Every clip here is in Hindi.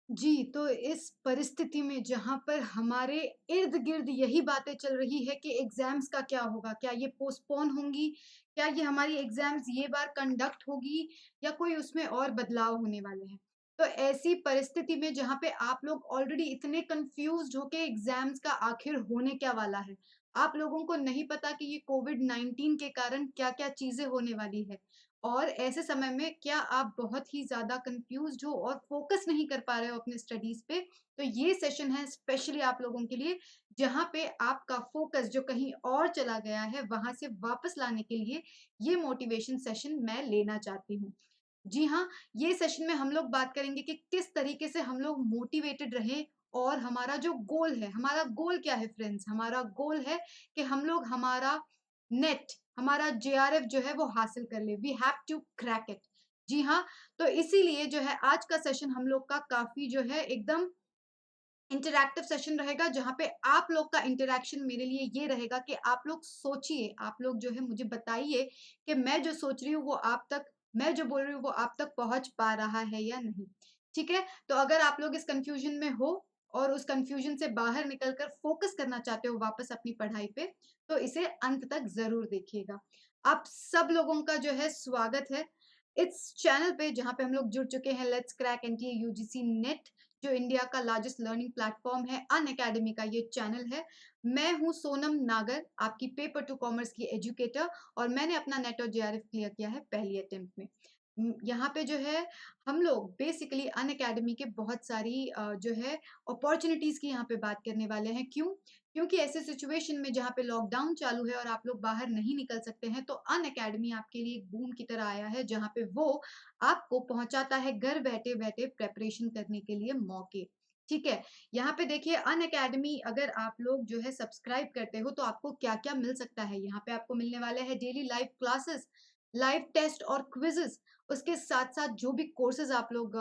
जी, तो इस परिस्थिति में जहाँ पर हमारे इर्द-गिर्द यही बातें चल रही है कि एग्ज़ाम्स का क्या होगा? क्या ये पोस्टपोन होंगी? क्या ये हमारी एग्ज़ाम्स ये बार कंडक्ट होगी या कोई उसमें और बदलाव होने वाले हैं? तो ऐसी परिस्थिति में जहाँ पे आप लोग ऑलरेडी इतने कन्फ्यूज़्ड हो के एग्ज़ाम्स का आखिर होने क्या वाला है? आप लोगों को नहीं पता कि ये कोविड-19 के कारण क्या-क्या चीज़ें होने वाली है। और ऐसे समय में क्या आप बहुत ही ज़्यादा कन्फ्यूज़्ड हो और फ़ोकस नहीं कर पा रहे हो अपने स्टडीज़ पे, तो ये सेशन है स्पेशली आप लोगों के लिए, जहाँ पे आपका फ़ोकस जो कहीं और चला गया है, वहाँ से वापस लाने के लिए ये मोटिवेशन सेशन मैं लेना चाहती हूँ। जी हाँ, ये सेशन में हम लोग बात करेंगे कि किस तरीके से हम लोग मोटिवेटेड रहें और हमारा जो गोल है, हमारा गोल क्या है फ्रेंड्स? हमारा गोल है कि हम लोग हमारा नेट, हमारा जेआरएफ जो है वो हासिल कर लें। We have to crack it. जी हाँ, तो इसीलिए जो है आज का सेशन हम लोग का काफ़ी जो है एकदम इंटरैक्टिव सेशन रहेगा, जहाँ पे आप लोग का इंटरैक्शन मेरे लिए ये रहेगा कि आप लोग सोचिए, आप लोग जो है मुझे बताइए कि मैं जो सोच रही हूँ वो आप तक, मैं जो बोल रही हूँ वो आप तक पहुँच पा रहा है या नहीं। ठीक है? तो अगर आप लोग इस कन्फ्यूज़न में हो और उस कन्फ्यूज़न से बाहर निकल कर फ़ोकस करना चाहते हो वापस अपनी पढ़ाई पे, तो इसे अंत तक ज़रूर देखिएगा। आप सब लोगों का जो है स्वागत है इस चैनल पे, जहाँ पे हम लोग जुड़ चुके हैं let's crack NTA UGC net, जो इंडिया का लार्जेस्ट लर्निंग प्लेटफॉर्म है, अनअकैडमी का ये चैनल है। मैं हूँ सोनम नागर, आपकी पेपर टू कॉमर्स की एजुकेटर, और मैंने अपना नेट और जेआरएफ क्लियर किया है पहली अटेम्प्ट में। यहाँ पे जो है हम लोग बेसिकली अनअकैडमी के बहुत सारी जो है अपॉर्च्युनिटीज़ की यहाँ पे बात करने वाले हैं। क्यों? क्योंकि ऐसे सिचुएशन में जहाँ पे लॉकडाउन चालू है और आप लोग बाहर नहीं निकल सकते हैं, तो अनअकैडमी आपके लिए एक बूम की तरह आया है, जहाँ पे वो आपको पहुँचाता है घर बैठे-बैठे प्रिपरेशन करने के लिए मौके। ठीक है? यहाँ पे देखिए अनअकैडमी अगर आप लोग जो है सब्सक्राइब करते हो तो आपको क्या-क्या मिल सकता है। यहाँ पे आपको मिलने वाले हैं daily live classes, live test और क्विज़ेज़। उसके साथ-साथ जो भी कोर्सेज़ आप लोग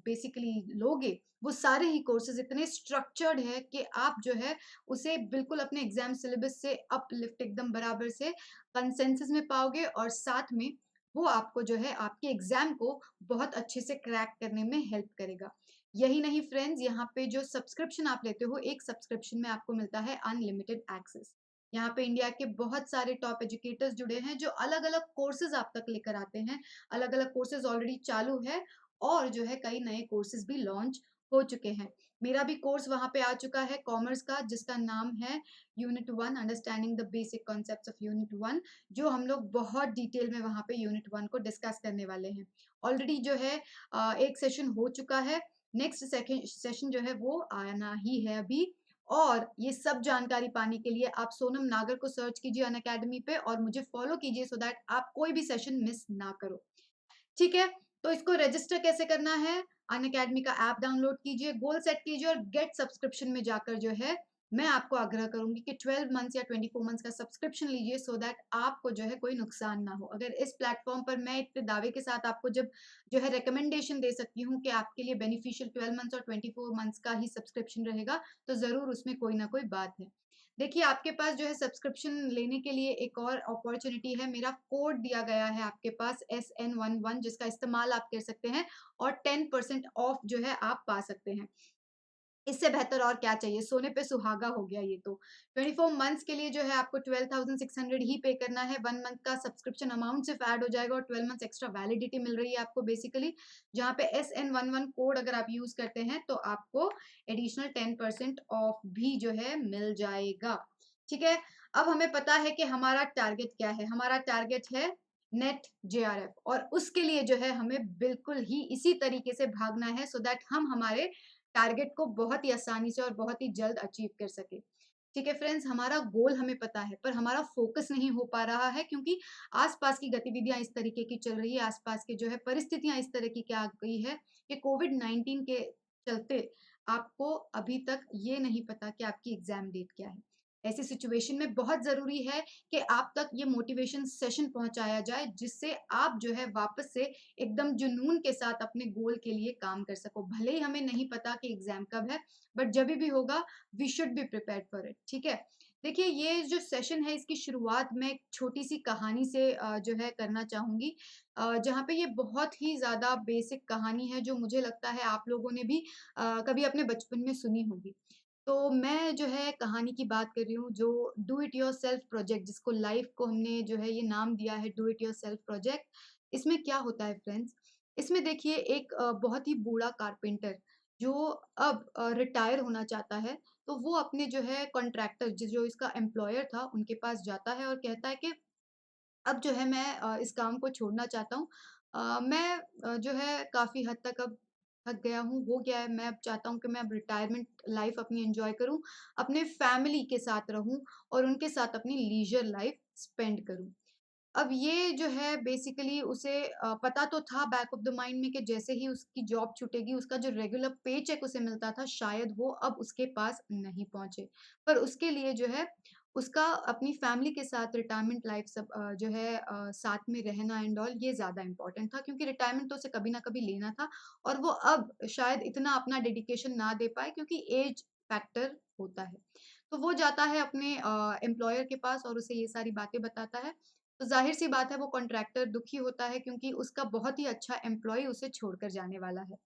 बेसिकली लोगे, वो सारे ही कोर्सेज़ इतने स्ट्रक्चर्ड है कि आप जो है उसे बिल्कुल अपने एग्ज़ाम सिलेबस से अपलिफ्ट एकदम बराबर से कंसेंसस में पाओगे, और साथ में वो आपको जो है आपके एग्ज़ाम को बहुत अच्छे से क्रैक करने में हेल्प करेगा। यही नहीं फ्रेंड्स, यहाँ पे जो सब्सक्रिप्शन आप लेते हो, एक सब्सक्रिप्शन में आपको मिलता है अनलिमिटेड एक्सेस। यहाँ पे इंडिया के बहुत सारे टॉप एजुकेटर्स जुड़े हैं, जो अलग-अलग कोर्सेज़ आप तक लेकर आते हैं। अलग-अलग कोर्सेज़ ऑलरेडी चालू है और जो है कई नए कोर्सेज़ भी लॉन्च हो चुके हैं। मेरा भी कोर्स वहाँ पे आ चुका है कॉमर्स का, जिसका नाम है unit 1 understanding the basic concepts of unit 1, जो हम लोग बहुत डिटेल में वहाँ पे यूनिट 1 को डिस्कस करने वाले हैं। ऑलरेडी जो है एक सेशन हो चुका है, नेक्स्ट सेशन जो है वो आना ही है अभी। और ये सब जानकारी पाने के लिए आप सोनम नागर को सर्च कीजिए अनअकैडमी पे और मुझे फॉलो कीजिए सो दैट आप कोई भी सेशन मिस ना करो। ठीक है? तो इसको रजिस्टर कैसे करना है? अनअकैडमी का ऐप डाउनलोड कीजिए, गोल सेट कीजिए और गेट सब्सक्रिप्शन में जाकर जो है, मैं आपको आग्रह करूँगी कि 12 मंथ्स या 24 मंथ्स का सब्सक्रिप्शन लीजिए सो दैट आपको जो है कोई नुकसान ना हो। अगर इस प्लेटफ़ॉर्म पर मैं इतने दावे के साथ आपको जब जो है रिकमेंडेशन दे सकती हूँ कि आपके लिए बेनिफिशियल 12 मंथ्स और 24 मंथ्स का ही सब्सक्रिप्शन रहेगा, तो ज़रूर उसमें कोई ना कोई बात है। देखिए, आपके पास जो है सब्सक्रिप्शन लेने के लिए एक और अपॉर्च्युनिटी है। मेरा कोड दिया गया है आपके पास SN11, जिसका इस्तेमाल आप कर सकते हैं और 10% ऑफ जो है आप पा सकते हैं। इससे बेहतर और क्या चाहिए? सोने पे सुहागा हो गया ये तो। 24 मंथ्स के लिए जो है आपको 12,600 ही पे करना है। 1 मंथ का सब्सक्रिप्शन अमाउंट सिर्फ ऐड हो जाएगा और 12 मंथ्स एक्स्ट्रा वैलिडिटी मिल रही है आपको बेसिकली, जहाँ पे SN11 कोड अगर आप यूज़ करते हैं तो आपको एडिशनल 10% ऑफ भी जो है मिल जाएगा। ठीक है? अब हमें पता है कि हमारा टारगेट क्या है? हमारा टारगेट है नेट जेआरएफ, और उसके लिए जो है हमें बिल्कुल ही इसी तरीके से भागना है सो दैट हम हमारे टारगेट को बहुत ही आसानी से और बहुत ही जल्द अचीव कर सके। ठीक है फ्रेंड्स, हमारा गोल हमें पता है, पर हमारा फोकस नहीं हो पा रहा है क्योंकि आसपास की गतिविधियां इस तरीके की चल रही है, आसपास के जो है परिस्थितियां इस तरह की क्या आ गई है कि कोविड-19 के चलते आपको अभी तक ये नहीं पता कि आपकी एग्जाम डेट क्या है। ऐसी सिचुएशन में बहुत ज़रूरी है कि आप तक ये मोटिवेशन सेशन पहुंचाया जाए, जिससे आप जो है वापस से एकदम जुनून के साथ अपने गोल के लिए काम कर सको। भले ही हमें नहीं पता कि एग्ज़ाम कब है, बट जभी भी होगा we should be prepared for it, ठीक है? देखिए, ये जो सेशन है इसकी शुरुआत मैं एक छोटी-सी कहानी से जो है करना चाहूँगी। जहाँ पे ये बहुत ही ज़्यादा बेसिक कहानी है जो मुझे लगता है आप लोगों ने भी कभी अपने बचपन में सुनी होगी। तो मैं जो है कहानी की बात कर रही हूँ जो डू इट योरसेल्फ प्रोजेक्ट, जिसको लाइफ को हमने जो है ये नाम दिया है डू इट योरसेल्फ प्रोजेक्ट। इसमें क्या होता है फ्रेंड्स, इसमें देखिए एक बहुत ही बूढ़ा कारपेंटर जो अब रिटायर होना चाहता है, तो वो अपने जो है कॉन्ट्रैक्टर जो इसका एम्प्लॉयर था उनके पास जाता है और कहता है कि अब जो है मैं इस काम को छोड़ना चाहता हूँ। मैं जो है काफ़ी हद तक अब थक गया हूँ, हो गया है, मैं अब चाहता हूँ कि मैं अब रिटायरमेंट लाइफ़ अपनी एन्जॉय करूँ, अपने फैमिली के साथ रहूँ और उनके साथ अपनी लीजर लाइफ़ स्पेंड करूँ। अब ये जो है बेसिकली उसे पता तो था बैक ऑफ द माइंड में कि जैसे ही उसकी जॉब छूटेगी, उसका जो रेगुलर पेचेक उसे मिलता था, शायद वो अब उसके पास नहीं पहुँचे। पर उसके लिए जो है, उसका अपनी फैमिली के साथ रिटायरमेंट लाइफ सब जो है साथ में रहना एंड ऑल ये ज़्यादा इम्पोर्टेंट था क्योंकि रिटायरमेंट तो उसे कभी ना कभी लेना था और वो अब शायद इतना अपना डेडिकेशन ना दे पाए क्योंकि एज फैक्टर होता है। तो वो जाता है अपने एम्प्लॉयर के पास और उसे ये सारी बातें बताता है। तो ज़ाहिर-सी बात है वो कॉन्ट्रैक्टर दुखी होता है क्योंकि उसका बहुत ही अच्छा एम्प्लॉयी उसे छोड़कर जाने वाला है।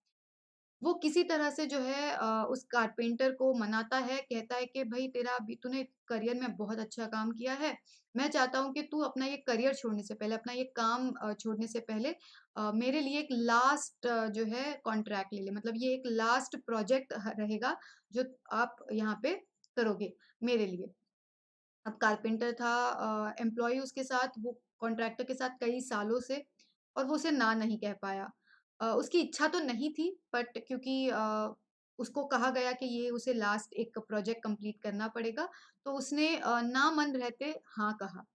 वो किसी तरह से जो है उस कारपेंटर को मनाता है, कहता है कि भई तेरा अभी तूने करियर में बहुत अच्छा काम किया है। मैं चाहता हूँ कि तू अपना ये करियर छोड़ने से पहले, अपना ये काम छोड़ने से पहले मेरे लिए एक लास्ट जो है कॉन्ट्रैक्ट ले ले। मतलब ये एक लास्ट प्रोजेक्ट रहेगा जो आप यहाँ पे करोगे मेरे लिए। अब कारपेंटर था एम्प्लॉयी उसके साथ, वो कॉन्ट्रैक्टर के साथ कई सालों से और वो उसे ना नहीं कह पाया। उसकी इच्छा तो नहीं थी बट क्योंकि उसको कहा गया कि ये उसे लास्ट एक प्रोजेक्ट कंप्लीट करना पड़ेगा, तो उसने ना मन रहते हाँ कहा।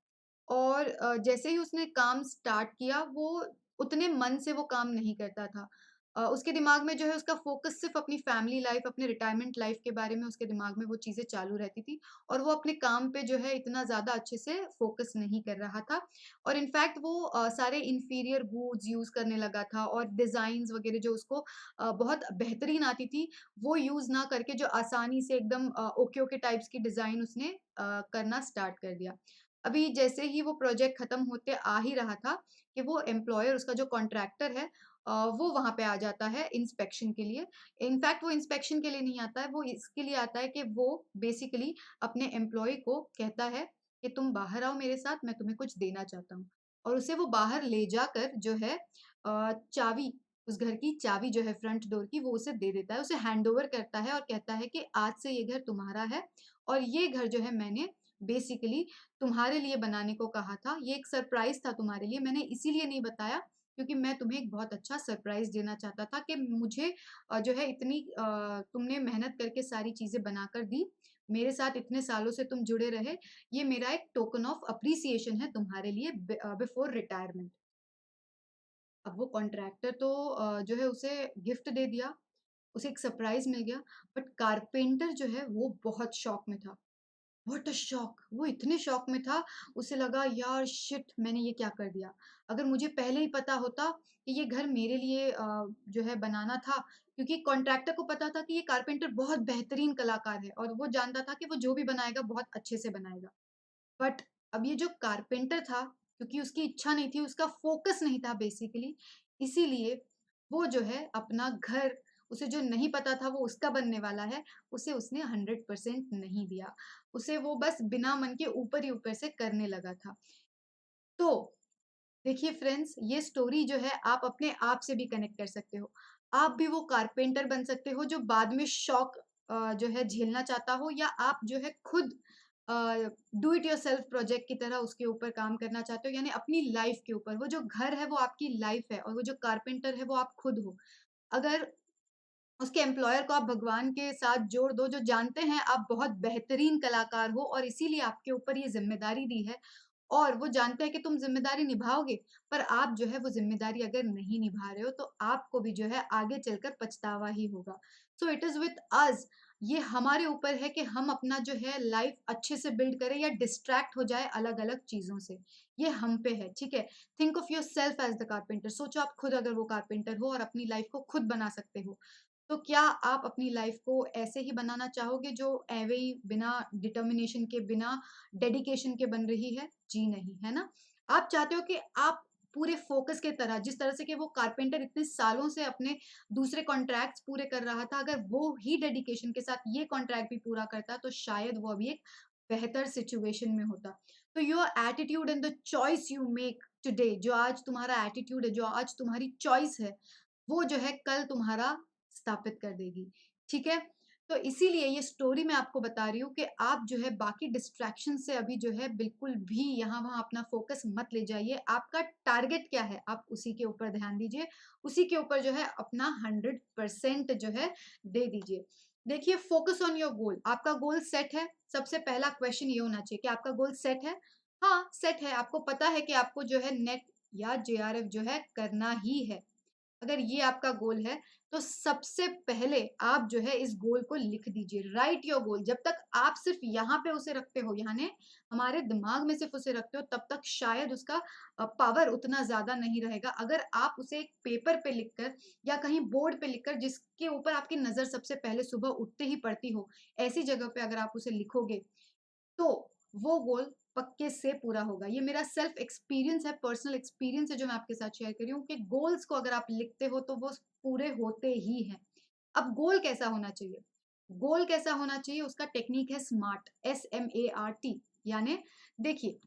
और जैसे ही उसने काम स्टार्ट किया, वो उतने मन से वो काम नहीं करता था। उसके दिमाग में जो है उसका फ़ोकस सिर्फ़ अपनी फैमिली लाइफ़, अपने रिटायरमेंट लाइफ़ के बारे में उसके दिमाग में वो चीज़ें चालू रहती थी और वो अपने काम पे जो है इतना ज़्यादा अच्छे से फ़ोकस नहीं कर रहा था और इनफैक्ट वो सारे इन्फीरियर वुड्स यूज़ करने लगा था और डिज़ाइन्स वग़ैरह जो उसको बहुत बेहतरीन आती थी, वो यूज़ ना करके जो आसानी से एकदम ओके-ओके टाइप्स की डिज़ाइन उसने करना स्टार्ट कर दिया। अभी जैसे ही वो प्रोजेक्ट खत्म होते आ ही रहा था कि वो एम्प्लॉयर उसका जो कॉन्ट्रैक्टर है वो वहाँ पे आ जाता है इंस्पेक्शन के लिए। इनफैक्ट वो इंस्पेक्शन के लिए नहीं आता है, वो इसके लिए आता है कि वो बेसिकली अपने एम्प्लॉयी को कहता है कि तुम बाहर आओ मेरे साथ, मैं तुम्हें कुछ देना चाहता हूँ। और उसे वो बाहर ले जाकर जो है चाबी, उस घर की चाबी जो है फ्रंट डोर की वो उसे दे देता है, उसे हैंडओवर करता है और कहता है कि आज से ये घर तुम्हारा है और ये घर जो है मैंने बेसिकली तुम्हारे लिए बनाने को कहा था। ये एक सरप्राइज़ था तुम्हारे लिए। मैंने इसीलिए नहीं बताया क्योंकि मैं तुम्हें एक बहुत अच्छा सरप्राइज़ देना चाहता था कि मुझे जो है इतनी तुमने मेहनत करके सारी चीज़ें बनाकर दी। मेरे साथ इतने सालों से तुम जुड़े रहे। ये मेरा एक टोकन ऑफ एप्रिसिएशन है तुम्हारे लिए बिफोर रिटायरमेंट। अब वो कॉन्ट्रैक्टर तो जो है उसे गिफ्ट दे दिया, उसे एक सरप्राइज़ मिल गया, बट कारपेंटर जो है वो बहुत शॉक में था। What a shock! वो इतने शॉक में था, उसे लगा यार शिट! मैंने ये क्या कर दिया? अगर मुझे पहले ही पता होता कि ये घर मेरे लिए जो है बनाना था क्योंकि कॉन्ट्रैक्टर को पता था कि ये कारपेंटर बहुत बेहतरीन कलाकार है और वो जानता था कि वो जो भी बनाएगा बहुत अच्छे से बनाएगा। बट अब ये जो कारपेंटर था, क्योंकि उसकी इच्छा नहीं थी, उसका फ़ोकस नहीं था बेसिकली, इसीलिए वो जो है अपना घर, उसे जो नहीं पता था वो उसका बनने वाला है, उसे उसने 100% नहीं दिया। उसे वो बस बिना मन के ऊपर ही ऊपर से करने लगा था। तो देखिए फ्रेंड्स, ये स्टोरी जो है आप अपने आप से भी कनेक्ट कर सकते हो। आप भी वो कारपेंटर बन सकते हो जो बाद में शॉक जो है झेलना चाहता हो या आप जो है खुद अ, डू इट योरसेल्फ प्रोजेक्ट की तरह उसके ऊपर काम करना चाहते हो यानी अपनी लाइफ के ऊपर। वो जो घर है वो आपकी लाइफ है और वो जो कारपेंटर है वो आप खुद हो। अगर उसके एम्प्लॉयर को आप भगवान के साथ जोड़ दो, जो जानते हैं आप बहुत बेहतरीन कलाकार हो और इसीलिए आपके ऊपर ये ज़िम्मेदारी दी है और वो जानते हैं कि तुम ज़िम्मेदारी निभाओगे, पर आप जो है वो ज़िम्मेदारी अगर नहीं निभा रहे हो, तो आपको भी जो है आगे चलकर पछतावा ही होगा। So it is with us, ये हमारे ऊपर है कि हम अपना जो है लाइफ़ अच्छे से बिल्ड करें या डिस्ट्रैक्ट हो जाए अलग-अलग चीज़ों से। ये हम पे है, ठीक है? Think of yourself as the carpenter, सोचो आप खुद अगर वो कारपेंटर हो और अपनी लाइफ़ को खुद बना सकते हो। तो क्या आप अपनी लाइफ को ऐसे ही बनाना चाहोगे जो एवे ही बिना डिटर्मिनेशन के, बिना डेडिकेशन के बन रही है? जी नहीं, है ना? आप चाहते हो कि आप पूरे फ़ोकस के तरह, जिस तरह से कि वो कारपेंटर इतने सालों से अपने दूसरे कॉन्ट्रैक्ट्स पूरे कर रहा था, अगर वो ही डेडिकेशन के साथ ये कॉन्ट्रैक्ट भी पूरा करता, तो शायद वो अभी एक बेहतर सिचुएशन में होता। तो your attitude and the choice you make today, जो आज तुम्हारा एटीट्यूड है, जो आज तुम्हारी चॉइस है, वो जो है कल तुम्हारा स्थापित कर देगी, ठीक है? तो इसीलिए ये स्टोरी मैं आपको बता रही हूँ कि आप जो है बाकी डिस्ट्रैक्शन से अभी जो है बिल्कुल भी यहाँ-वहाँ अपना फ़ोकस मत ले जाइए। आपका टारगेट क्या है, आप उसी के ऊपर ध्यान दीजिए, उसी के ऊपर जो है अपना 100% जो है दे दीजिए। देखिए, फ़ोकस ऑन योर गोल, आपका गोल सेट है, सबसे पहला क्वेश्चन ये होना चाहिए कि आपका गोल सेट है? हाँ, सेट है, आपको पता है कि आपको जो है नेट या जेआरएफ जो है करना ही है। अगर ये आपका गोल है, तो सबसे पहले आप जो है इस गोल को लिख दीजिए, राइट योर गोल। जब तक आप सिर्फ़ यहाँ पे उसे रखते हो, यानी हमारे दिमाग में सिर्फ़ उसे रखते हो, तब तक शायद उसका पावर उतना ज़्यादा नहीं रहेगा। अगर आप उसे एक पेपर पे लिखकर या कहीं बोर्ड पे लिखकर जिसके ऊपर आपकी नज़र सबसे पहले सुबह उठते ही पड़ती हो, ऐसी जगह पे अगर आप उसे लिखोगे, तो वो गोल पक्के से पूरा होगा। ये मेरा सेल्फ एक्सपीरियंस है, पर्सनल एक्सपीरियंस है जो मैं आपके साथ शेयर कर रही हूँ कि गोल्स को अगर आप लिखते हो तो वो पूरे होते ही हैं। अब गोल कैसा होना चाहिए? गोल कैसा होना चाहिए उसका टेक्निक है स्मार्ट, SMART, यानी देखिए,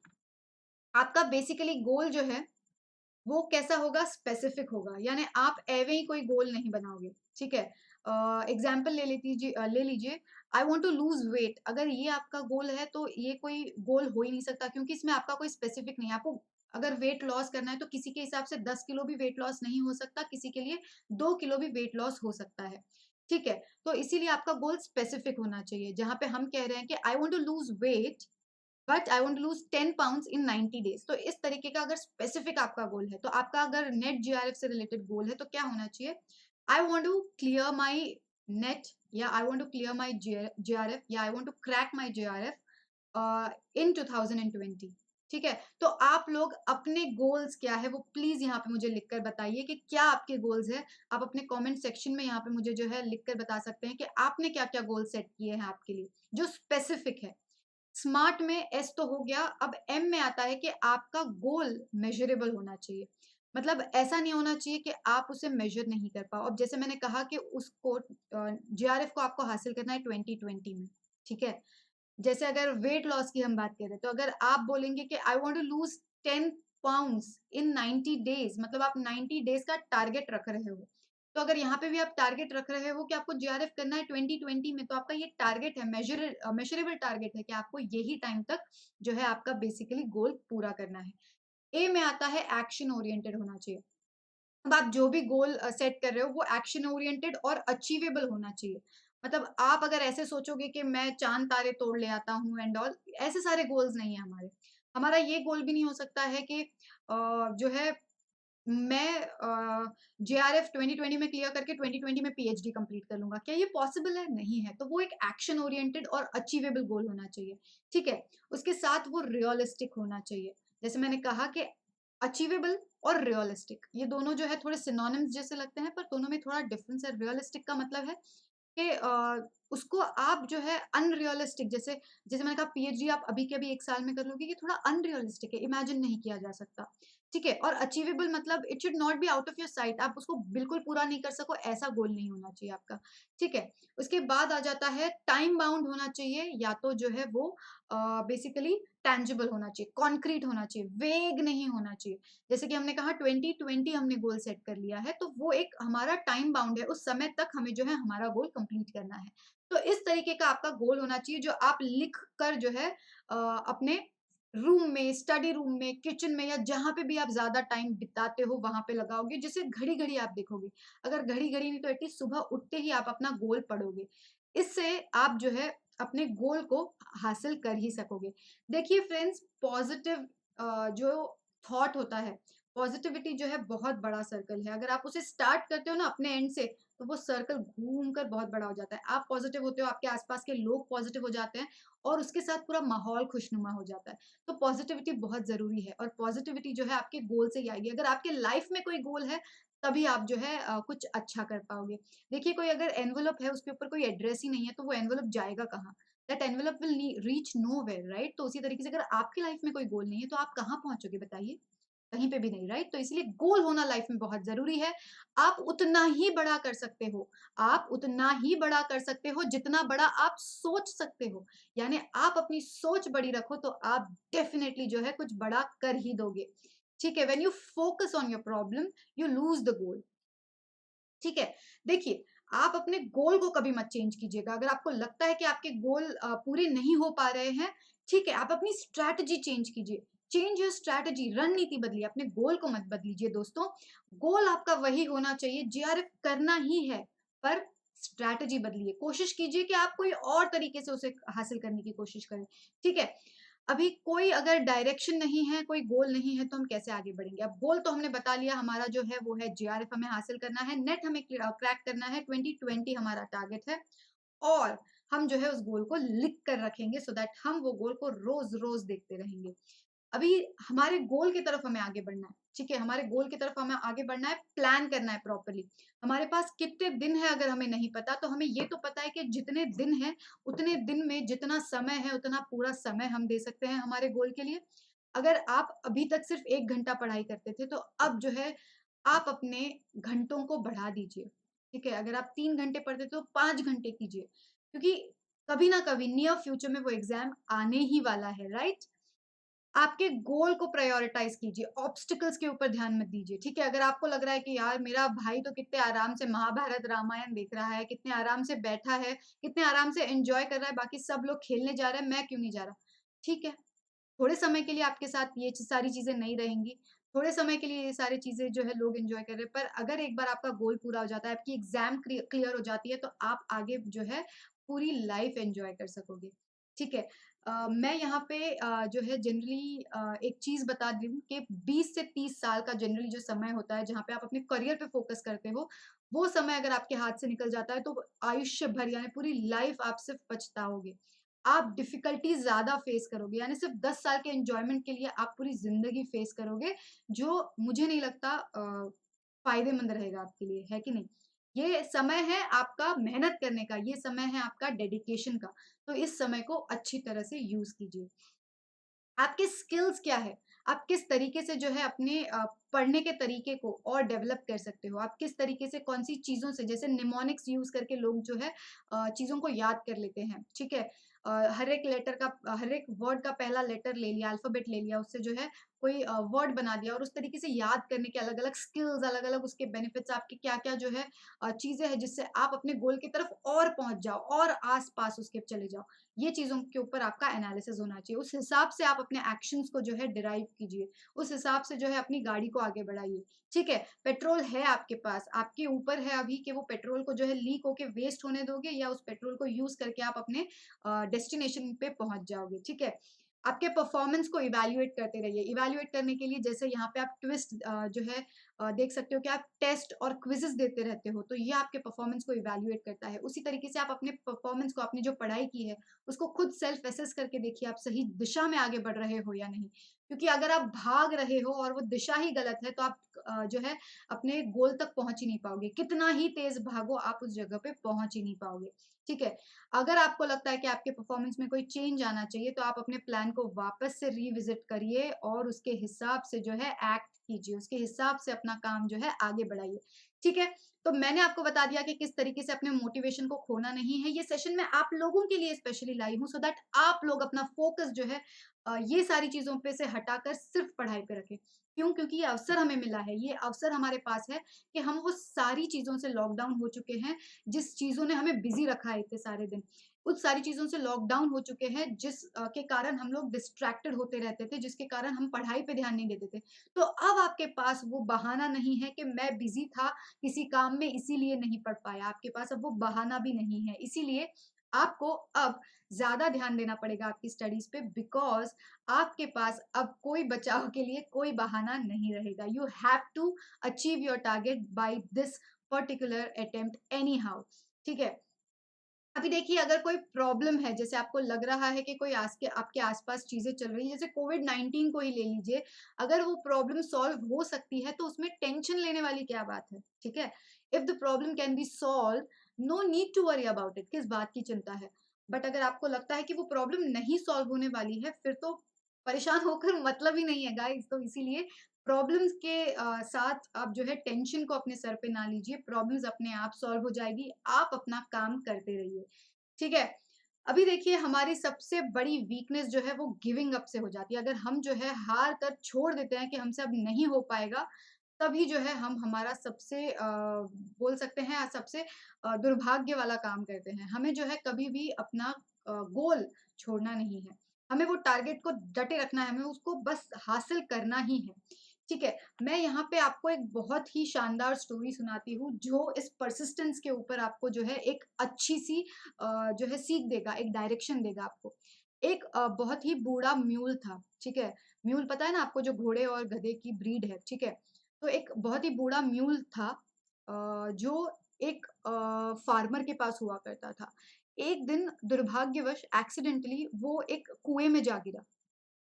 आपका बेसिकली गोल जो है वो कैसा होगा? स्पेसिफिक होगा, यानी आप एवे ही कोई गोल नहीं बनाओगे, ठीक है? एग्जाम्पल ले लीजिए, I want to lose weight. अगर ये आपका गोल है तो ये कोई गोल हो ही नहीं सकता, क्योंकि इसमें आपका कोई स्पेसिफिक नहीं है। आपको अगर वेट लॉस करना है तो किसी के हिसाब से 10 किलो भी वेट लॉस नहीं हो सकता, किसी के लिए 2 किलो भी वेट लॉस हो सकता है, ठीक है? तो इसीलिए आपका गोल स्पेसिफिक होना चाहिए, जहां पे हम कह रहे हैं कि I want to lose weight but I want to lose 10 pounds in 90 days. तो इस तरीके का अगर स्पेसिफिक आपका गोल है, तो आपका अगर नेट जीआरएफ से रिलेटेड गोल है, तो क्या होना चाहिए? I want to clear my NET, या I want to clear my JRF, या I want to crack my JRF in 2020, ठीक है? तो आप लोग अपने गोल्स क्या है वो प्लीज यहाँ पे मुझे लिखकर बताइए कि क्या आपके गोल्स है। आप अपने कमेंट सेक्शन में यहाँ पे मुझे जो है लिखकर बता सकते हैं कि आपने क्या क्या गोल सेट किए हैं आपके लिए, जो स्पेसिफिक है। स्मार्ट में एस तो हो गया, अब एम में आता है कि आपका गोल मेजरेबल होना चाहिए। मतलब ऐसा नहीं होना चाहिए कि आप उसे मेजर नहीं कर पाओ। अब जैसे मैंने कहा कि उसको जीआरएफ को आपको हासिल करना है 2020 में, ठीक है? जैसे अगर वेट लॉस की हम बात करें, तो अगर आप बोलेंगे कि I want to lose 10 pounds in 90 days, मतलब आप 90 डेज का टारगेट रख रहे हो। तो अगर यहाँ पे भी आप टारगेट रख रहे हो कि आपको जीआरएफ करना है 2020 में, तो आपका ये टारगेट है, मेजरेबल टारगेट है कि आपको यही टाइम तक जो है आपका बेसिकली गोल पूरा करना है। ए में आता है एक्शन ओरिएंटेड होना चाहिए। अब आप जो भी गोल सेट कर रहे हो वो एक्शन ओरिएंटेड और अचीवेबल होना चाहिए। मतलब आप अगर ऐसे सोचोगे कि मैं चाँद तारे तोड़ ले आता हूँ एंड ऑल, ऐसे सारे गोल्स नहीं है हमारे। हमारा ये गोल भी नहीं हो सकता है कि जो है मैं जेआरएफ 2020 में क्लियर करके 2020 में पीएचडी कंप्लीट कर लूँगा। क्या ये पॉसिबल है? नहीं है। तो वो एक एक्शन ओरिएंटेड और अचीवेबल गोल होना चाहिए, ठीक है? उसके साथ वो रियलिस्टिक होना चाहिए। जैसे मैंने कहा कि अचीवेबल और रियलिस्टिक, ये दोनों जो है थोड़े सिनोनिम्स जैसे लगते हैं, पर दोनों में थोड़ा डिफरेंस है। रियलिस्टिक का मतलब है कि उसको आप जो है अनरियलिस्टिक, जैसे जैसे मैंने कहा पीएचडी आप अभी के अभी 1 साल में कर लोगे, ये थोड़ा अनरियलिस्टिक है, इमेजिन नहीं किया जा सकता, ठीक है? और अचीवेबल मतलब it should not be out of your site, आप उसको बिल्कुल पूरा नहीं कर सको, ऐसा गोल नहीं होना चाहिए आपका, ठीक है? उसके बाद आ जाता है टाइम बाउंड होना चाहिए, या तो जो है वो बेसिकली टैंजिबल होना चाहिए, कॉन्क्रीट होना चाहिए, वेग नहीं होना चाहिए। जैसे कि हमने कहा 2020 हमने गोल सेट कर लिया है, तो वो एक हमारा टाइम बाउंड है, उस समय तक हमें जो है हमारा गोल कंप्लीट करना है। तो इस तरीके का आपका गोल होना चाहिए जो आप लिख कर जो है अपने रूम में, स्टडी रूम में, किचन में, या जहाँ पे भी आप ज़्यादा टाइम बिताते हो वहाँ पे लगाओगे, जिसे घड़ी-घड़ी आप देखोगे। अगर घड़ी-घड़ी नहीं तो एटलीस्ट सुबह उठते ही आप अपना गोल पढ़ोगे। इससे आप जो है अपने गोल को हासिल कर ही सकोगे। देखिए फ्रेंड्स, पॉज़िटिव जो थॉट होता है, पॉजिटिविटी जो है बहुत बड़ा सर्कल है। अगर आप उसे स्टार्ट करते हो ना अपने एंड से, तो वो सर्कल घूम कर बहुत बड़ा हो जाता है। आप पॉजिटिव होते हो, आपके आसपास के लोग पॉजिटिव हो जाते हैं और उसके साथ पूरा माहौल खुशनुमा हो जाता है। तो पॉजिटिविटी बहुत ज़रूरी है और पॉजिटिविटी जो है आपके गोल से ही आएगी। अगर आपके लाइफ में कोई गोल है, तभी आप जो है कुछ अच्छा कर पाओगे। देखिए कोई अगर एनवेलप है उसके ऊपर कोई एड्रेस ही नहीं है तो वो एनवेलप जाएगा कहाँ? That envelope will reach nowhere, right? तो उसी तरीके से अगर आपकी लाइफ में कोई गोल नहीं है तो आप कहाँ पहुंचोगे बताइए? कहीं पे भी नहीं, राइट? तो इसलिए गोल होना लाइफ में बहुत ज़रूरी है। आप उतना ही बड़ा कर सकते हो, आप उतना ही बड़ा कर सकते हो जितना बड़ा आप सोच सकते हो। यानी आप अपनी सोच बड़ी रखो तो आप डेफ़िनेटली जो है कुछ बड़ा कर ही दोगे। ठीक है? When you focus on your problem, you lose the goal. ठीक है? देखिए, आप अपने गोल को कभी मत चेंज कीजिएगा। अगर आपको लगता है कि आपके गोल पूरे नहीं हो पा रहे हैं, ठीक है, आप अपनी स्ट्रैटेजी चेंज कीजिए। चेंज योर स्ट्रैटेजी, रणनीति बदलिए, अपने गोल को मत बदलीजिए दोस्तों। गोल आपका वही होना चाहिए, जेआरएफ करना ही है, पर स्ट्रैटेजी बदलिए। कोशिश कीजिए कि आप कोई और तरीके से उसे हासिल करने की कोशिश करें, ठीक है? अभी कोई अगर डायरेक्शन नहीं है, कोई गोल नहीं है, तो हम कैसे आगे बढ़ेंगे? अब गोल तो हमने बता लिया हमारा जो है वो है जेआरएफ हमें हासिल करना है, नेट हमें क्रैक करना है, 2020 हमारा टारगेट है और हम जो है उस गोल को लिख कर रखेंगे सो दैट हम वो गोल को रोज़-रोज़ देखते रहेंगे। अभी हमारे गोल की तरफ हमें आगे बढ़ना है, ठीक है? हमारे गोल की तरफ हमें आगे बढ़ना है, प्लान करना है प्रॉपर्ली। हमारे पास कितने दिन है अगर हमें नहीं पता, तो हमें ये तो पता है कि जितने दिन हैं, उतने दिन में जितना समय है, उतना पूरा समय हम दे सकते हैं हमारे गोल के लिए। अगर आप अभी तक सिर्फ़ 1 घंटा पढ़ाई करते थे, तो अब जो है आप अपने घंटों को बढ़ा दीजिए, ठीक है? अगर आप 3 घंटे पढ़ते थे, तो 5 घंटे कीजिए, क्योंकि कभी ना कभी नियर फ्यूचर में वो एग्ज़ाम आने ही वाला है, राइट? आपके गोल को प्रायोरिटाइज़ कीजिए, ऑब्स्टिकल्स के ऊपर ध्यान मत दीजिए, ठीक है? अगर आपको लग रहा है कि यार मेरा भाई तो कितने आराम से महाभारत, रामायण देख रहा है, कितने आराम से बैठा है, कितने आराम से एन्जॉय कर रहा है, बाकी सब लोग खेलने जा रहे हैं, मैं क्यों नहीं जा रहा? ठीक है, थोड़े समय के लिए आपके साथ ये सारी चीज़ें नहीं रहेंगी, थोड़े समय के लिए ये सारी चीज़ें जो है लोग एन्जॉय कर रहे हैं, पर अगर एक बार आपका गोल पूरा हो जाता है, आपकी एग्ज़ाम क्लियर हो जाती है, तो आप आगे जो है पूरी लाइफ़ एन्जॉय कर सकोगे, ठीक है? मैं यहाँ पे जो है जनरली एक चीज़ बता दूँ कि 20 से 30 साल का जनरली जो समय होता है, जहाँ पे आप अपने करियर पे फ़ोकस करते हो, वो समय अगर आपके हाथ से निकल जाता है, तो आयुष्य भर यानी पूरी लाइफ़ आप सिर्फ़ पछताओगे। आप डिफ़िकल्टी ज़्यादा फ़ेस करोगे, यानी सिर्फ़ 10 साल के एन्जॉयमेंट के लिए आप पूरी ज़िंदगी फ़ेस करोगे, जो मुझे नहीं लगता फ़ायदेमंद रहेगा आपके लिए, है कि नहीं? ये समय है आपका मेहनत करने का, ये समय है आपका डेडिकेशन का, तो इस समय को अच्छी तरह से यूज़ कीजिए। आपके स्किल्स क्या है? आप किस तरीके से जो है अपने पढ़ने के तरीके को और डेवलप कर सकते हो? आप किस तरीके से कौन-सी चीज़ों से जैसे निमोनिक्स यूज़ करके लोग जो है चीज़ों को याद कर लेते हैं, ठीक है? हर एक वर्ड का पहला लेटर ले लिया, अल्फ़ाबेट ले लिया, उससे जो है कोई वर्ड बना दिया और उस तरीके से याद करने के अलग-अलग स्किल्स, अलग-अलग उसके बेनिफिट्स आपके क्या-क्या जो है चीज़ें हैं जिससे आप अपने गोल की तरफ और पहुँच जाओ और आस-पास उसके चले जाओ। ये चीज़ों के ऊपर आपका एनालिसिस होना चाहिए। उस हिसाब से आप अपने एक्शंस को जो है डिराइव कीजिए। उस हिसाब से जो है अपनी गाड़ी को आगे बढ़ाइए। ठीक है? पेट्रोल है आपके पास, आपके ऊपर है अभी कि वो पेट्रोल को जो है लीक होके वेस्ट होने दोगे या उस पेट्रोल को यूज़ करके आप अपने डेस्टिनेशन पे पहुँच जाओगे। ठीक है? आपके परफॉर्मेंस को इवैल्यूएट करते रहिए। इवैल्यूएट करने के लिए जैसे यहाँ पे आप ट्विस्ट जो है देख सकते हो कि आप टेस्ट और क्विज़ेस देते रहते हो, तो ये आपके परफॉर्मेंस को इवैल्यूएट करता है। उसी तरीके से आप अपने परफॉर्मेंस को, आपने जो पढ़ाई की है, उसको खुद सेल्फ असेस करके देखिए आप सही दिशा में आगे बढ़ रहे हो या नहीं। क्योंकि अगर आप भाग रहे हो और वो दिशा ही गलत है, तो आप जो है अपने गोल तक पहुँच ही नहीं पाओगे। कितना ही तेज़ भागो, आप उस जगह पे पहुँच ही नहीं पाओगे। ठीक है? अगर आपको लगता है कि आपके परफॉर्मेंस में कोई चेंज आना चाहिए, तो आप अपने प्लान को वापस से रिविज़िट करिए और उसके हिसाब से जो है एक्ट कीजिए, उसके हिसाब से अपना काम जो है आगे बढ़ाइए। ठीक है? तो मैंने आपको बता दिया कि किस तरीके से अपने मोटिवेशन को खोना नहीं है। ये सेशन मैं आप लोगों के लिए स्पेशली लाई हूँ सो दैट आप लोग अपना फ़ोकस जो है ये सारी चीज़ों पे से हटाकर सिर्फ़ पढ़ाई पे रखें। क्यों? क्योंकि ये अवसर हमें मिला है, ये अवसर हमारे पास है कि हम वो सारी चीज़ों से लॉकडाउन हो चुके हैं, जिस चीज़ों ने हमें बिज़ी रखा है इतने सारे दिन। उन सारी चीज़ों से लॉकडाउन हो चुके हैं के कारण हम लोग डिस्ट्रैक्टेड होते रहते थे, जिसके कारण हम पढ़ाई पे ध्यान नहीं देते थे। तो अब आपके पास वो बहाना नहीं है कि मैं बिज़ी था किसी काम में इसीलिए नहीं पढ़ पाया। आपके पास अब वो बहाना भी नहीं है। इसीलिए आपको अब ज़्यादा ध्यान देना पड़ेगा आपकी स्टडीज़ पे बिकॉज़ आपके पास अब कोई बचाव के लिए कोई बहाना नहीं रहेगा। You have to achieve your target by this particular attempt anyhow. ठीक है? अभी देखिए, अगर कोई प्रॉब्लम है, जैसे आपको लग रहा है कि कोई आपके आसपास चीजें चल रही हैं, जैसे कोविड-19 को ही ले लीजिए, अगर वो प्रॉब्लम सॉल्व हो सकती है तो उसमें टेंशन लेने वाली क्या बात है, ठीक है? If the problem can be solve, no need to worry about it, किस बात की चिंता है? बट अगर आपको लगता है कि वो प्रॉब्लम नहीं सॉल्व होने वाली है, फिर तो परेशान होकर मतलब ही नहीं है गाइस। तो इसीलिए प्रॉब्लम्स के साथ आप जो है टेंशन को अपने सर पे ना लीजिए, प्रॉब्लम्स अपने आप सॉल्व हो जाएगी, आप अपना काम करते रहिए। ठीक है? अभी देखिए, हमारी सबसे बड़ी वीकनेस जो है वो गिविंग अप से हो जाती है। अगर हम जो है हार कर छोड़ देते हैं कि हमसे अब नहीं हो पाएगा, तभी जो है हम हमारा सबसे बोल सकते हैं सबसे दुर्भाग्य वाला काम करते हैं। हमें जो है कभी भी अपना गोल छोड़ना नहीं है। हमें वो टारगेट को डटे रखना है, हमें उसको बस हासिल करना ही है। ठीक है? मैं यहाँ पे आपको एक बहुत ही शानदार स्टोरी सुनाती हूँ, जो इस परसिस्टेंस के ऊपर आपको जो है एक अच्छी-सी जो है सीख देगा, एक डायरेक्शन देगा आपको। एक बहुत ही बूढ़ा म्यूल था, ठीक है? म्यूल पता है ना आपको, जो घोड़े और गधे की ब्रीड है, ठीक है? तो एक बहुत ही बूढ़ा म्यूल था जो एक फार्मर के पास हुआ करता था। एक दिन दुर्भाग्यवश एक्सीडेंटली वो एक कुएँ में जा गिरा।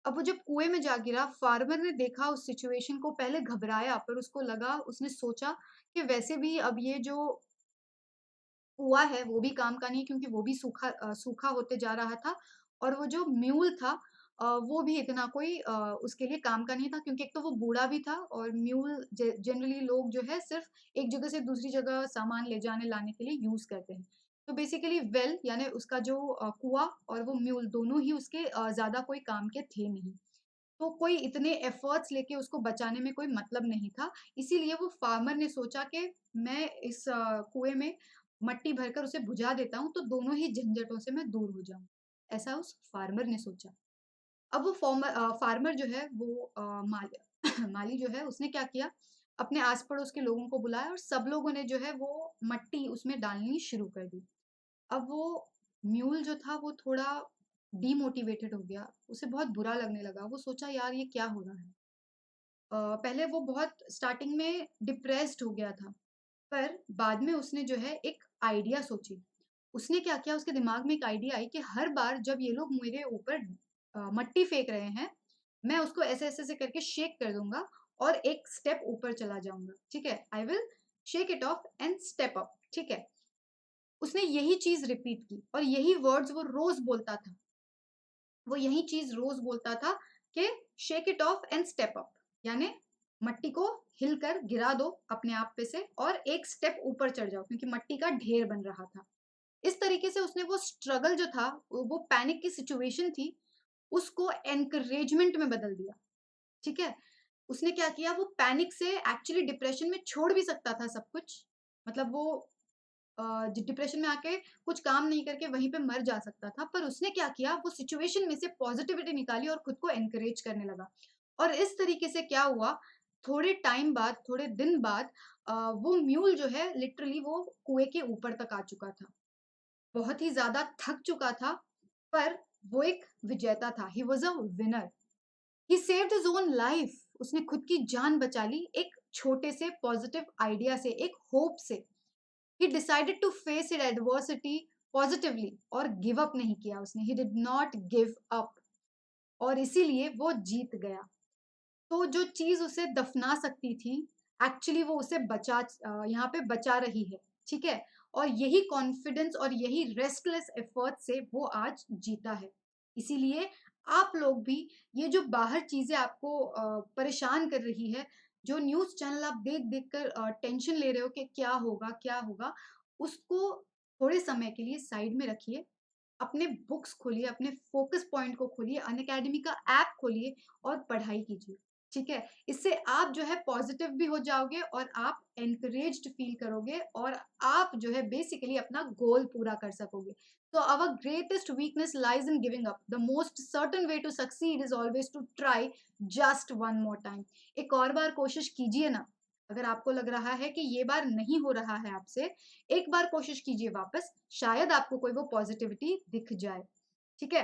अब वो जब कुएँ में जा गिरा, फार्मर ने देखा उस सिचुएशन को, पहले घबराया, पर उसको लगा, उसने सोचा कि वैसे भी अब ये जो कुआँ है वो भी काम का नहीं, क्योंकि वो भी सूखा होते जा रहा था, और वो जो म्यूल था वो भी इतना कोई उसके लिए काम का नहीं था, क्योंकि एक तो वो बूढ़ा भी था, और म्यूल जनरली लोग जो है सिर्फ एक जगह से दूसरी जगह सामान ले जाने लाने के लिए यूज करते हैं। तो बेसिकली वेल यानी उसका जो कुआं और वो म्यूल दोनों ही उसके ज्यादा कोई काम के थे नहीं। तो कोई इतने एफर्ट्स लेके उसको बचाने में कोई मतलब नहीं था। इसीलिए वो फार्मर ने सोचा कि मैं इस कुएँ में मट्टी भरकर उसे बुझा देता हूँ, तो दोनों ही झंझटों से मैं दूर हो जाऊँ। ऐसा उस फार्मर ने सोचा। अब वो फार्मर जो है वो माली जो है उसने क्या किया, अपने आस-पड़ोस के लोगों को बुलाया, और सब लोगों ने जो है वो मट्टी उसमें डालनी शुरू कर दी। अब वो म्यूल जो था वो थोड़ा डीमोटिवेटेड हो गया, उसे बहुत बुरा लगने लगा। वो सोचा, यार ये क्या हो रहा है? पहले वो बहुत स्टार्टिंग में डिप्रेस्ड हो गया था, पर बाद में उसने जो है एक आइडिया सोची। उसने क्या किया, उसके दिमाग में एक आइडिया आई कि हर बार जब ये लोग मेरे ऊपर मट्टी फेंक रहे हैं, मैं उसको ऐसे-ऐसे से करके शेक कर दूँगा और एक स्टेप ऊपर चला जाऊँगा, ठीक है? I will shake it of and step up, ठीक है? उसने यही चीज़ रिपीट की, और यही वर्ड्स वो रोज़ बोलता था। वो यही चीज़ रोज़ बोलता था कि shake it of and step up, यानी मट्टी को हिलकर गिरा दो अपने आप पे से और एक स्टेप ऊपर चढ़ जाओ, क्योंकि मट्टी का ढेर बन रहा था। इस तरीके से उसने वो स्ट्रगल जो था, वो पैनिक की सिचुएशन थी, उसको एनकरेजमेंट में बदल दिया, ठीक है? उसने क्या किया, वो पैनिक से एक्चुअली डिप्रेशन में छोड़ भी सकता था सब कुछ। मतलब वो डिप्रेशन में आके कुछ काम नहीं करके वहीं पे मर जा सकता था, पर उसने क्या किया, वो सिचुएशन में से पॉजिटिविटी निकाली और खुद को एनकरेज करने लगा। और इस तरीके से क्या हुआ, थोड़े टाइम बाद, थोड़े दिन बाद वो म्यूल जो है लिटरली वो कुएं के ऊपर तक आ चुका था, बहुत ही ज्यादा थक चुका था, पर वो एक विजेता था, he was a winner. He saved his own life, उसने खुद की जान बचा ली एक छोटे से पॉजिटिव आइडिया से, एक होप से। He decided to face it adversity positively और गिव अप नहीं किया उसने, he did not give up, और इसीलिए वो जीत गया। तो जो चीज उसे दफना सकती थी, एक्चुअली वो उसे यहाँ पे बचा रही है, ठीक है? और यही कॉन्फिडेंस और यही रेस्टलेस एफर्ट से वो आज जीता है। इसीलिए आप लोग भी, ये जो बाहर चीजें आपको परेशान कर रही है, जो न्यूज़ चैनल आप देख-देख कर टेंशन ले रहे हो कि क्या होगा, उसको थोड़े समय के लिए साइड में रखिए। अपने बुक्स खोलिए, अपने फ़ोकस पॉइंट को खोलिए, अनअकैडमी का ऐप खोलिए और पढ़ाई कीजिए, ठीक है? इससे आप जो है पॉज़िटिव भी हो जाओगे, और आप एनकरेज्ड फ़ील करोगे, और आप जो है बेसिकली अपना गोल पूरा कर सकोगे। तो our greatest weakness lies in giving up. The most certain way to succeed is always to try just one more time. एक और बार कोशिश कीजिए ना। अगर आपको लग रहा है कि ये बार नहीं हो रहा है आपसे, एक बार कोशिश कीजिए वापस, शायद आपको कोई वो पॉजिटिविटी दिख जाए, ठीक है?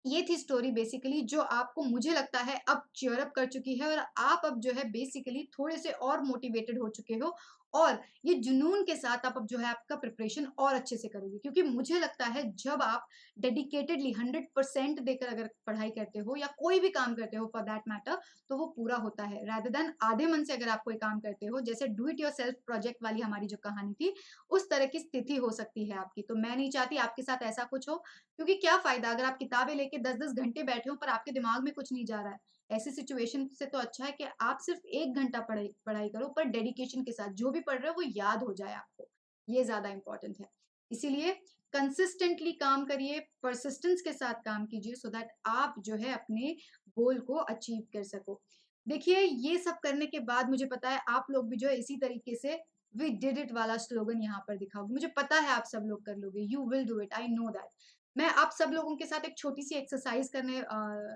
ये थी स्टोरी बेसिकली, जो आपको मुझे लगता है अब चीयर अप कर चुकी है, और आप अब जो है बेसिकली थोड़े से और मोटिवेटेड हो चुके हो, और ये जुनून के साथ आप अब जो है आपका प्रिपरेशन और अच्छे से करोगे, क्योंकि मुझे लगता है जब आप डेडिकेटेडली 100% देकर अगर पढ़ाई करते हो या कोई भी काम करते हो फॉर दैट मैटर, तो वो पूरा होता है, रादर देन आधे मन से अगर आप कोई काम करते हो, जैसे do it your self project वाली हमारी जो कहानी थी, उस तरह की स्थिति हो सकती है आपकी। तो मैं नहीं चाहती आपके साथ ऐसा कुछ हो, क्योंकि क्या फ़ायदा अगर आप किताबें लेके 10-10 घंटे बैठे हो पर आपके दिमाग में कुछ नहीं जा रहा है। ऐसी सिचुएशन से तो अच्छा है कि आप सिर्फ़ 1 घंटा पढ़ाई पढ़ाई करो, पर डेडिकेशन के साथ जो भी पढ़ रहे हो वो याद हो जाए आपको। ये ज़्यादा इम्पोर्टेंट है। इसीलिए कंसिस्टेंटली काम करिए, परसिस्टेंस के साथ काम कीजिए, सो दैट आप जो है अपने गोल को अचीव कर सको। देखिए, ये सब करने के बाद मुझे पता है आप लोग भी जो है इसी तरीके से वी डिड इट वाला स्लोगन यहाँ पर दिखाओगे। मुझे पता है आप सब लोग कर लोगे। You will do it, I know that. मैं आप सब लोगों के साथ एक छोटी-सी एक्सरसाइज़ करने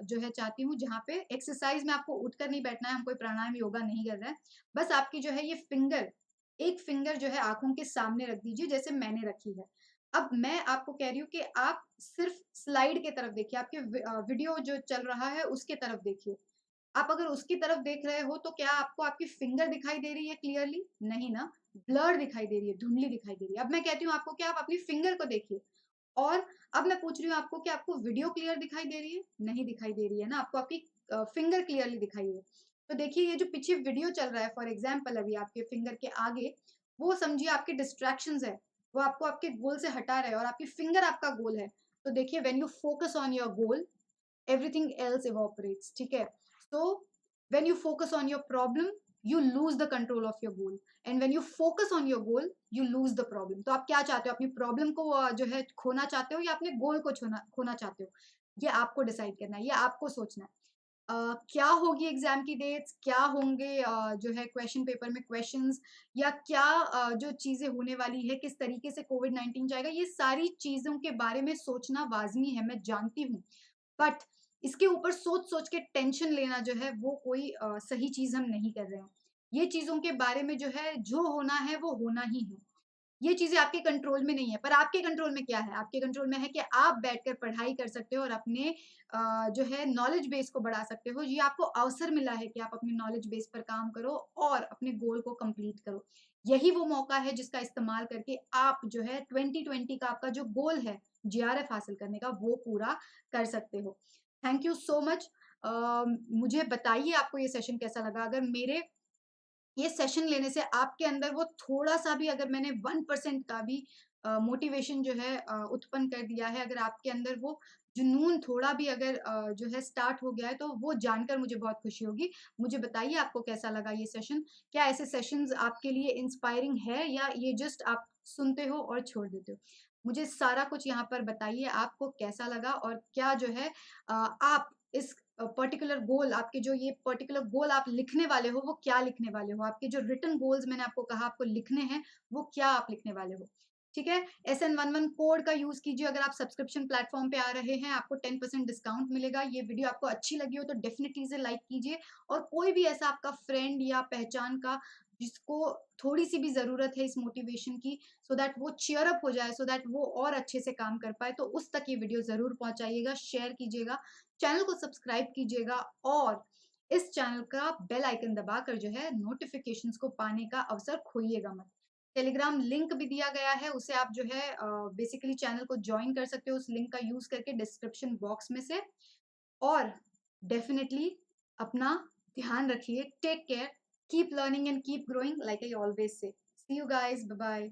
जो है चाहती हूँ, जहाँ पे एक्सरसाइज़ में आपको उठकर नहीं बैठना है, हम कोई प्राणायाम, योगा नहीं कर रहे हैं। बस आपकी जो है ये एक फिंगर जो है आँखों के सामने रख दीजिए, जैसे मैंने रखी है। अब मैं आपको कह रही हूँ कि आप सिर्फ़ स्लाइड की तरफ देखिए, आपके वीडियो जो चल रहा है उसके तरफ देखिए। आप अगर उसकी तरफ देख रहे हो, तो क्या आपको आपकी फिंगर दिखाई दे रही है क्लियरली? नहीं ना, ब्लर दिखाई दे रही है, धुंधली दिखाई दे रही है। अब मैं कहती हूँ आपको कि आप अपनी फिंगर को देखिए, और अब मैं पूछ रही हूँ आपको कि आपको वीडियो क्लियर दिखाई दे रही है? नहीं दिखाई दे रही है ना, आपको आपकी फिंगर क्लियरली दिखाई है। तो देखिए, ये जो पीछे वीडियो चल रहा है फॉर एग्ज़ाम्पल अभी आपके फिंगर के आगे, वो समझिए आपके डिस्ट्रैक्शंस है। वो आपको आपके गोल से हटा रहा है, और आपकी फिंगर आपका गोल है। तो देखिए, when you focus on your goal, everything else evaporates, ठीक है? So when you focus on your problem, you lose the control of your goal, and when you focus on your goal, you lose the problem. तो आप क्या चाहते हो? अपनी प्रॉब्लम को जो है खोना चाहते हो, या अपने गोल को छोना खोना चाहते हो? ये आपको डिसाइड करना है, ये आपको सोचना है। क्या होगी एग्जाम की डेट्स, क्या होंगे जो है क्वेश्चन पेपर में क्वेश्चंस, या क्या जो चीजें होने वाली है, किस तरीके से कोविड-19 जाएगा, ये सारी चीजों के बारे में सोचना वाजनी है, मैं जानती हूँ। बट इसके ऊपर सोच-सोच के टेंशन लेना जो है वो कोई सही चीज़ हम नहीं कर रहे हैं। ये चीज़ों के बारे में जो है, जो होना है वो होना ही है। ये चीज़ें आपके कंट्रोल में नहीं है, पर आपके कंट्रोल में क्या है? आपके कंट्रोल में है कि आप बैठकर पढ़ाई कर सकते हो और अपने जो है नॉलेज बेस को बढ़ा सकते हो। ये आपको अवसर मिला है कि आप अपने नॉलेज बेस पर काम करो और अपने गोल को कंप्लीट करो। यही वो मौका है जिसका इस्तेमाल करके आप जो है 2020 का आपका जो गोल है, जीआरएफ हासिल करने का, वो पूरा कर सकते हो। Thank you so much. मुझे बताइए आपको ये सेशन कैसा लगा? अगर मेरे ये सेशन लेने से आपके अंदर वो थोड़ा-सा भी, अगर मैंने 1% का भी मोटिवेशन जो है उत्पन्न कर दिया है, अगर आपके अंदर वो जुनून थोड़ा भी अगर जो है स्टार्ट हो गया है, तो वो जानकर मुझे बहुत खुशी होगी। मुझे बताइए आपको कैसा लगा ये सेशन? क्या ऐसे सेशंस आपके लिए इंस्पायरिंग है, या ये जस्ट आप सुनते हो और छोड़ देते हो? मुझे सारा कुछ यहाँ पर बताइए, आपको कैसा लगा, और क्या जो है आप इस पर्टिकुलर गोल, आपके जो ये पर्टिकुलर गोल आप लिखने वाले हो, वो क्या लिखने वाले हो? आपके जो रिटन गोल्स मैंने आपको कहा आपको लिखने हैं, वो क्या आप लिखने वाले हो? ठीक है? SN11 कोड का यूज़ कीजिए, अगर आप सब्सक्रिप्शन प्लेटफ़ॉर्म पे आ रहे हैं, आपको 10% डिस्काउंट मिलेगा। ये वीडियो आपको अच्छी लगी हो तो डेफ़िनिटली इसे लाइक कीजिए, और कोई भी ऐसा आपका फ्रेंड या पहचान का जिसको थोड़ी-सी भी ज़रूरत है इस मोटिवेशन की, सो दैट वो चीयर अप हो जाए, सो दैट वो और अच्छे से काम कर पाए, तो उस तक ये वीडियो ज़रूर पहुँचाइएगा, शेयर कीजिएगा, चैनल को सब्सक्राइब कीजिएगा, और इस चैनल का बेल आइकन दबाकर जो है नोटिफ़िकेशंस को पाने का अवसर खोइएगा मत। टेलीग्राम लिंक भी दिया गया है, उसे आप जो है बेसिकली चैनल को जॉइन कर सकते हो उस लिंक का यूज़ करके डिस्क्रिप्शन बॉक्स में से। और डेफ़िनिटली अपना ध्यान रखिए, take care, keep learning and keep growing like I always say. See you guys, bye bye.